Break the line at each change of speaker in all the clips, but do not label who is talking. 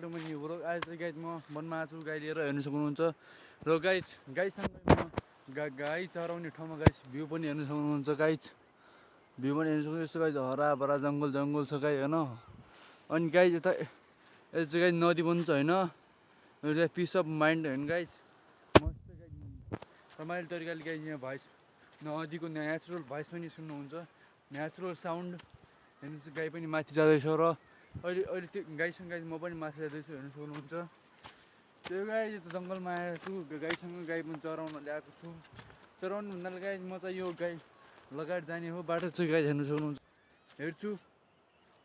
Welcome to new blog. आज चाहिँ guys म वनमा आएको छु गाई लिएर, हेर्नु सक्नुहुन्छ। र गाईसँग म गाई चराउने ठाउँमा गाइस भ्यू पनि हेर्नु सक्नुहुन्छ। गाइज भ्यू पनि हेर्नु सक्नुहुन्छ। यस्तो गाइज हराभरा जङ्गल छ गाई होइन। अनि गाइज यता यस्तो चाहिँ गाइज नदी पनि छ होइन। यो चाहिँ पिस अफ माइन्ड होइन गाइज, मस्त गाइज रमाइलो तरिकाले गाइज यहाँ भोइस नदीको नेचुरल भोइस पनि सुन्नुहुन्छ, नेचुरल साउन्ड हेर्नु चाहिँ। गाई पनि माथि जाँदैछ र अहिले त्यो गाईसँग गाई म पनि माथि जाँदैछु, हेर्नु सक्नुहुन्छ। त्यो गाई त जङ्गलमा आएको छु, गाईसँग गाई पनि चराउन ल्याएको छु। चराउनु भन्नाले गाई म चाहिँ यो गाई लगाएर जाने हो बाटो चाहिँ गाई हेर्नु सक्नुहुन्छ। हेर्छु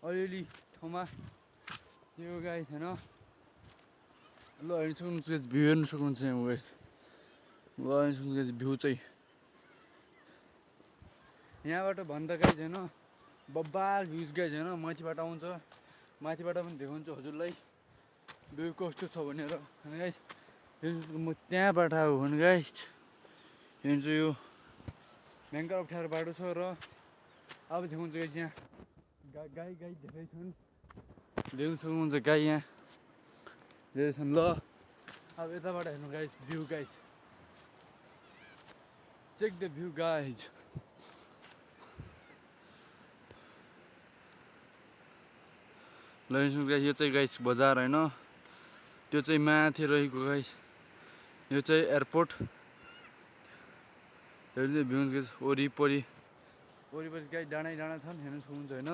अलिअलि ठाउँमा यो गाई छैन ल, हेर्नु सक्नुहुन्छ। भ्यू हेर्नु सक्नुहुन्छ यहाँ गाई ल, हेर्नु सक्नुहुन्छ भ्यू चाहिँ यहाँबाट भन्दा गाई छैन बब्बाल भ्युज गाई छैन। माथिबाट आउँछ, माथिबाट पनि देखाउँछु हजुरलाई भ्यू कस्तो छ भनेर। गाइस म त्यहाँबाट आएको भने गाइस हेर्छु यो भयङ्कर अप्ठ्यारो बाटो छ र अब देखाउँछु गाइस। यहाँ गाई देखाइछन्, देख्नु सक्नुहुन्छ गाई यहाँ देखाइछन् ल। अब यताबाट हेर्नु guys view guys, check the view guys. ल गाइस यो चाहिँ गाइस बजार होइन, त्यो चाहिँ माथि रहेको गाइस यो चाहिँ एयरपोर्ट। हेर्नु चाहिँ भ्यू गाइस वरिपरि गाइस डाँडा छन्, हेर्नु सक्नुहुन्छ होइन।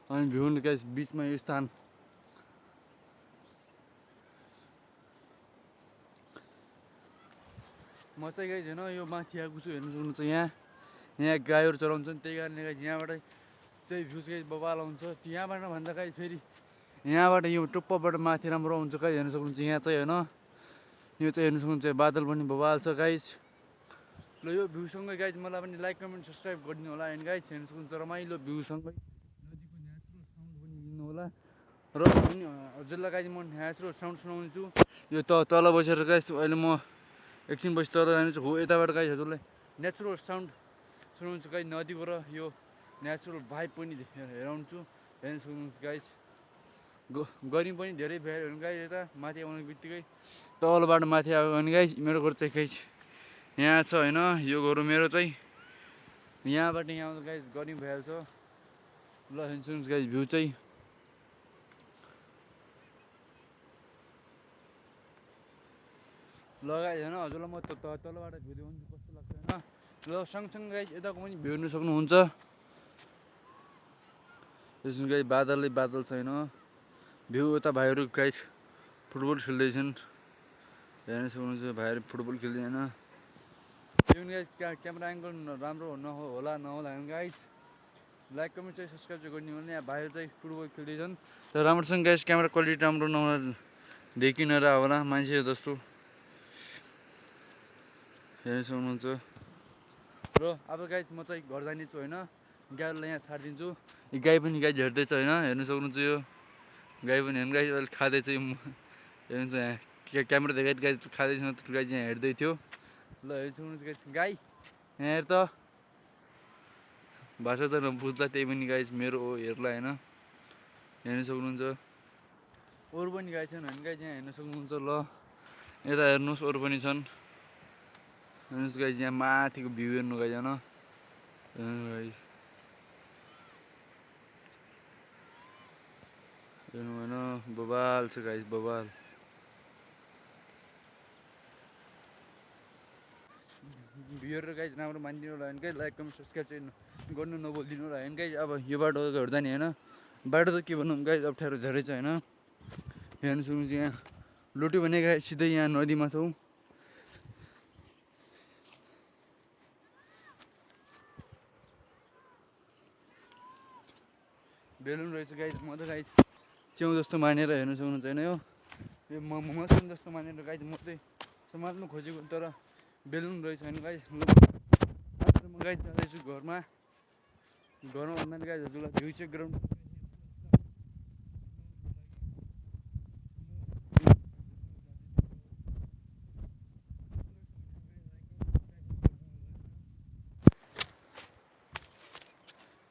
अनि भ्यू गाइस बिचमा यो स्थान म चाहिँ गाइस होइन यो माथि आएको छु, हेर्नु सक्नुहुन्छ। यहाँ गाईहरू चराउँछन्, त्यही कारणले गाइस यहाँबाट त्यही भ्यूज गाइस बबाल आउँछ। यहाँबाट भन्दा गाइस फेरि यहाँबाट यो टुप्पोबाट माथि राम्रो हुन्छ गाइस, हेर्नु सक्नुहुन्छ। यहाँ चाहिँ होइन यो चाहिँ हेर्नु सक्नुहुन्छ बादल पनि बबाल छ गाइस। ल यो भ्यूसँगै गाइस मलाई पनि लाइक कमेन्ट सब्सक्राइब गरिदिनु होला होइन गाइस, हेर्नु सक्नुहुन्छ। रमाइलो भ्यूसँगै नदीको नेचुरल साउन्ड पनि लिनु होला। र पनि हजुरलाई गाइस म नेचुरल साउन्ड सुनाउँछु। यो तल बसेर गाइस अहिले म एकछिन पछि तल जानेछु हो। यताबाट गाइस हजुरलाई नेचुरल साउन्ड सुनाउँछु गाइस, नदीबाट यो नेचुरल भाइब पनि हेराउँछु, हेर्नु सक्नुहुन्छ गाइस। गर्मी पनि धेरै भयो भने गाइस यता माथि आउने बित्तिकै तलबाट माथि आयो भने गाइस मेरो घर चाहिँ गाइस यहाँ छ होइन। यो घर मेरो चाहिँ यहाँबाट यहाँ आउँदा गाइस गर्मी भइहाल्छ ल। हेर्नु सक्नुहुन्छ गाइस भ्यू चाहिँ ल गाइस होइन। हजुरलाई म तलबाट भ्यू देखाउँछु कस्तो लाग्छ होइन। ल सँगसँगै गाइस यताको पनि भ्यू हेर्नु सक्नुहुन्छ। यसमा गाइस बादल छैन भ्यू। यता भाइहरू गाइस फुटबल खेल्दैछन्, हेर्नु सक्नुहुन्छ। भाइहरू फुटबल खेल्दैन। यो गाइस क्यामेरा एङ्गल राम्रो होला नहोला गाइस, लाइक कमेन्ट चाहिँ सब्सक्राइब चाहिँ गरिदिनु होला। यहाँ भाइहरू चाहिँ फुटबल खेल्दैछन् तर राम्रोसँग गाइस क्यामेरा क्वालिटी राम्रो नहुँदा देखिन र होला मान्छे जस्तो, हेर्नु सक्नुहुन्छ। र अब गाइस म चाहिँ घर जाने छु होइन, गाईलाई यहाँ छाडिदिन्छु। यो गाई पनि गाई हेर्दैछ होइन, हेर्नु सक्नुहुन्छ। यो गाई पनि हेर्नु गाई अहिले खाँदैछ, हेर्नुहुन्छ यहाँ क्यामेरा देखाइ गाई खाँदैछ, गाई यहाँ हेर्दै थियो ल। हेर्नु सक्नुहुन्छ गाइस गाई यहाँ हेर त, भाषा त नबुझ्ला त्यही पनि गाइस मेरो हो हेर्ला होइन, हेर्नु सक्नुहुन्छ। अरू पनि गाई छन् होइन गाइस यहाँ हेर्नु सक्नुहुन्छ। ल यता हेर्नुहोस् अरू पनि छन्, हेर्नुहोस् गाइस यहाँ माथिको भ्यू हेर्नु गाइस होइन। हेर्नु होइन बबाल छ गाइस बबाल। भ्यूहरू गाइस राम्रो मानिदिनु होला होइन गाइस, लाइक कमेन्ट सब्सक्राइब चाहिँ गर्नु नबोलिदिनु होला होइन गाइस। अब यो बाटो हेर्दा नि होइन, बाटो त के भनौँ गाइस अप्ठ्यारो धेरै छ होइन। हेर्नु सक्नुहुन्छ यहाँ लुट्यो भने गाइस सिधै यहाँ नदीमा छौँ। बेलुन रहेछ गाइस, म त गाइस च्याउ जस्तो मानेर हेर्नु सक्नुहुन्छ होइन। यो मसँग जस्तो मानेर गाइस म चाहिँ समात्नु खोजेको तर बेलुन रहेछ होइन गाइस। म गाइस जाँदैछु घरमा भन्नाले गाइस हजुरलाई भ्यू चेक गराउनु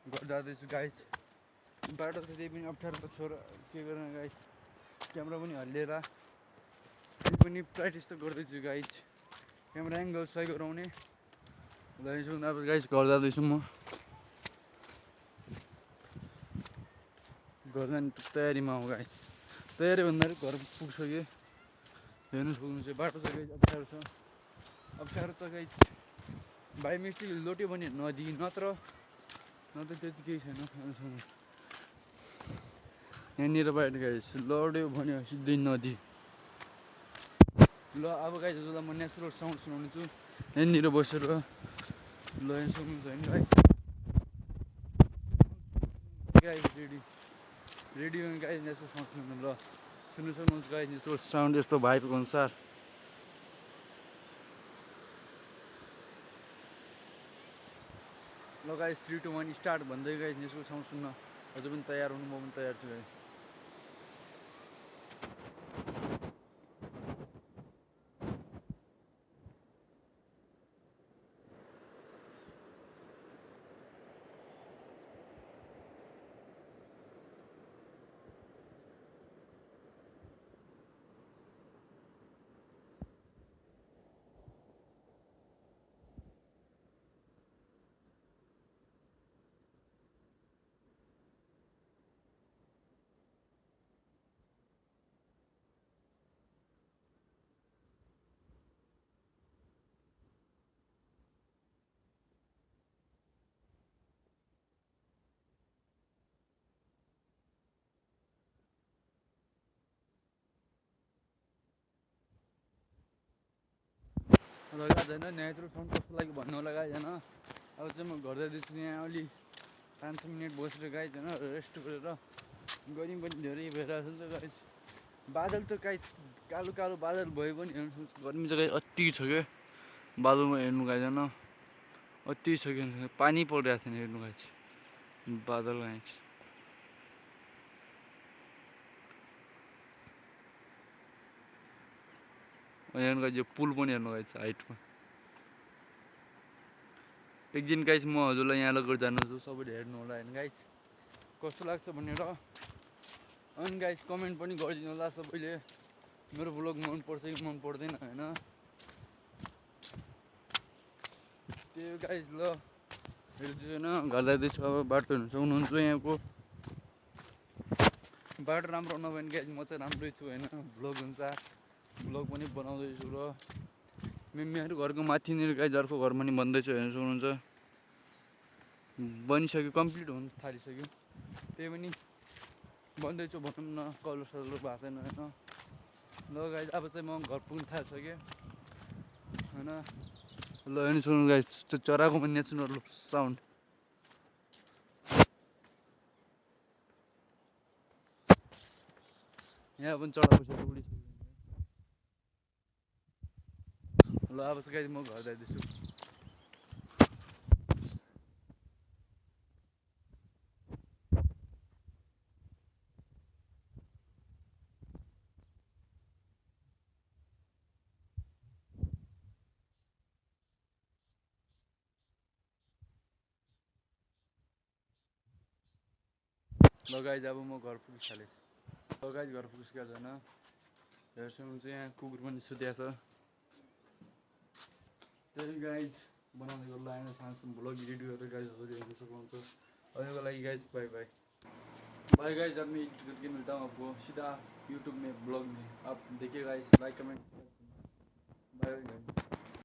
घर जाँदैछु गाइस। बाटो त त्यही पनि अप्ठ्यारो त छोरा के गर्न गाइस, क्यामेरा पनि हल्लिएर त्यही पनि प्र्याक्टिस त गर्दैछु गाइज क्यामेरा एङ्गल सही गराउने हुँदैछु अब गाइज घर जाँदैछु म घर जाने तयारीमा हो गाइज तयारी भन्दाखेरि घर पुगिसकेँ हेर्नु सक्नु चाहिँ बाटो चाहिँ गाइज अप्ठ्यारो त गाइज बाई मिस्टेक लोट्यो भने नदी नत्र त्यति केही छैन यहाँनिर बाहिर गाइज लड्यो भने सिधै नदी ल अब गाइज हजुरलाई म नेचुरल साउन्ड सुनाउने छु यहाँनिर बसेर ल यहाँ सुन्नुहुन्छ होइन guys radio guys natural sound सुन्नु ल सुन्नु सक्नुहुन्छ गाइज नेचुरल साउन्ड यस्तो भाइबको अनुसार ल गाइज 3, 2, 1 स्टार्ट भन्दै गाइज नेचुरल साउन्ड सुन्न अझ पनि तयार हुनु म पनि तयार छु गाइज लगाएको छैन नेचुरल साउन्ड कस्तो लागि भन्नु होला गाइज होइन अब चाहिँ म घर जाँदैछु यहाँ अलि 5-6 मिनट बसेर गाइज होइन रेस्ट गरेर गर्मी पनि धेरै भइरहेको छ गाइज बादल त गाइज कालो कालो बादल भयो पनि हेर्नु गर्मी चाहिँ गाइज अति छ क्या बादलमा हेर्नु गाइज होइन अति छ कि पानी परिरहेको थिएन हेर्नु गाइज बादल गाइज हेर्नु गाइज यो पुल पनि हेर्नु गाइज हाइटमा एक दिन गाइज म हजुरलाई यहाँ लगेर जान्छु सबैले हेर्नु होला होइन गाइज कस्तो लाग्छ भनेर अनि गाइज कमेन्ट पनि गरिदिनु होला सबैले मेरो ब्लग मनपर्छ कि मन पर्दैन होइन त्यो गाइज ल हेर्दैछु होइन घर जाँदैछु अब बाटो हेर्नु सक्नुहुन्छ यहाँको बाटो राम्रो नभए भने गाइज म चाहिँ राम्रै छु होइन ब्लग अनुसार ब्लग पनि बनाउँदैछु र मेरो घरको माथिनिर गाइज अर्को घर पनि बन्दैछ हेर्नु सक्नुहुन्छ बनिसक्यो कम्प्लिट हुन थालिसक्यो त्यही पनि बन्दैछु भनौँ न कलर सलर भएको छैन होइन ल गाइज अब चाहिँ म घर पुग्नु थालिसकेँ होइन ल हेर्नु सक्नु गाइज चराको पनि नेचुरल साउन्ड यहाँ पनि चरा बसेर उडिसक्यो ल अब चाहिँ गाइज म घर जाँदैछु ल गाइज अब म घर पुगिसकेँ ल गाइज घर पुगिसकेको छैन हेर्नुहुन्छ यहाँ कुकुर पनि सुतेको छ त्यही गाइज बनाउने गर्नु आएन सानोसम्म ब्लग एडिट गरेर गाइज हजुर हेर्नु सक्नुहुन्छ अहिलेको लागि guys by by by guys अब मैं एडिट करके मिलता हूँ आपको सीधा यूट्यूब में ब्लॉग में आप देखिए गाइज लाइक कमेंट